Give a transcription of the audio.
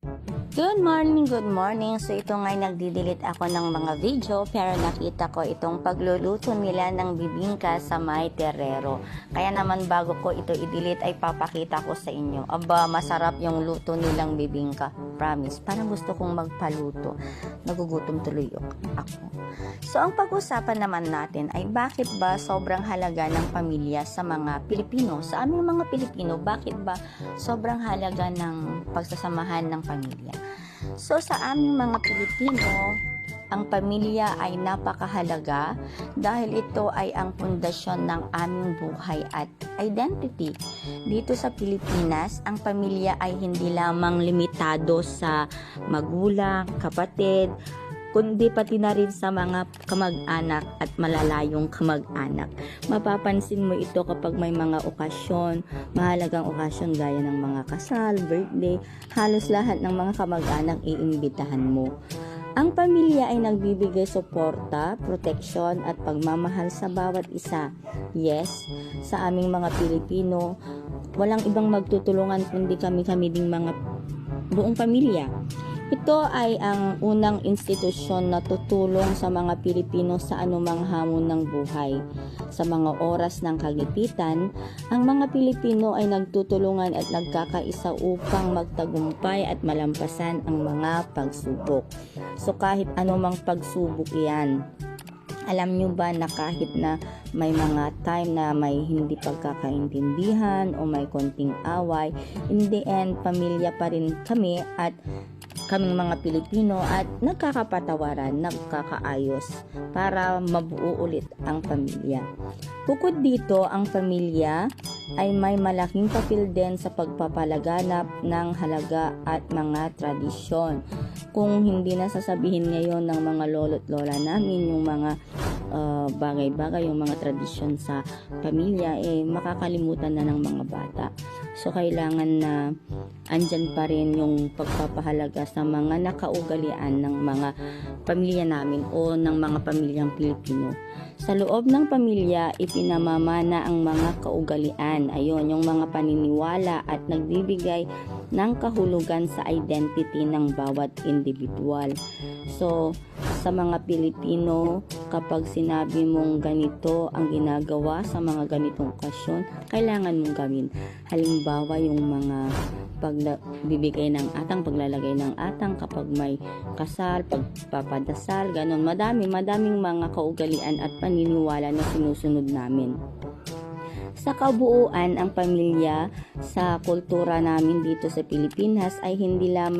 Good morning, good morning. So ito nga nagdidelete ako ng mga video pero nakita ko itong pagluluto nila ng bibingka sa may terrero. Kaya naman bago ko ito i-delete ay papakita ko sa inyo. Aba, masarap yung luto nilang bibingka. Promise, parang gusto kong magpaluto. Nagugutom tuloy ako. So ang pag-usapan naman natin ay bakit ba sobrang halaga ng pamilya sa mga Pilipino? Sa aming mga Pilipino, bakit ba sobrang halaga ng pagsasamahan ng pamilya? So sa aming mga Pilipino, ang pamilya ay napakahalaga dahil ito ay ang pundasyon ng aming buhay at identity. Dito sa Pilipinas, ang pamilya ay hindi lamang limitado sa magulang, kapatid, kundi pati na rin sa mga kamag-anak at malalayong kamag-anak. Mapapansin mo ito kapag may mga okasyon, mahalagang okasyon gaya ng mga kasal, birthday, halos lahat ng mga kamag-anak iimbitahan mo. Ang pamilya ay nagbibigay suporta, proteksyon at pagmamahal sa bawat isa. Yes, sa aming mga Pilipino, walang ibang magtutulungan kundi kami ding mga buong pamilya. Ito ay ang unang institusyon na tutulong sa mga Pilipino sa anumang hamon ng buhay. Sa mga oras ng kagipitan, ang mga Pilipino ay nagtutulungan at nagkakaisa upang magtagumpay at malampasan ang mga pagsubok. So kahit anumang pagsubok yan, alam nyo ba na kahit na may mga time na may hindi pagkakaintindihan o may konting away, in the end, pamilya pa rin kami at kaming mga Pilipino at nagkakapatawaran, nagkakaayos para mabuo ulit ang pamilya. Bukod dito, ang pamilya ay may malaking papel din sa pagpapalaganap ng halaga at mga tradisyon. Kung hindi na sasabihin ngayon ng mga lolo't lola namin yung mga bagay-bagay, yung mga tradisyon sa pamilya, makakalimutan na ng mga bata. So, kailangan na andyan pa rin yung pagpapahalaga sa mga nakaugalian ng mga pamilya namin o ng mga pamilyang Pilipino. Sa loob ng pamilya, ipinamamana ang mga kaugalian. Ayun, yung mga paniniwala at nagbibigay ng kahulugan sa identity ng bawat individual. So, sa mga Pilipino, kapag sinabi mong ganito ang ginagawa sa mga ganitong okasyon, kailangan mong gawin. Halimbawa, yung mga pagbibigay ng atang, paglalagay ng atang kapag may kasal, pagpapadasal, ganun. Madaming mga kaugalian at paniniwala na sinusunod namin. Sa kabuuan, ang pamilya sa kultura namin dito sa Pilipinas ay hindi lamang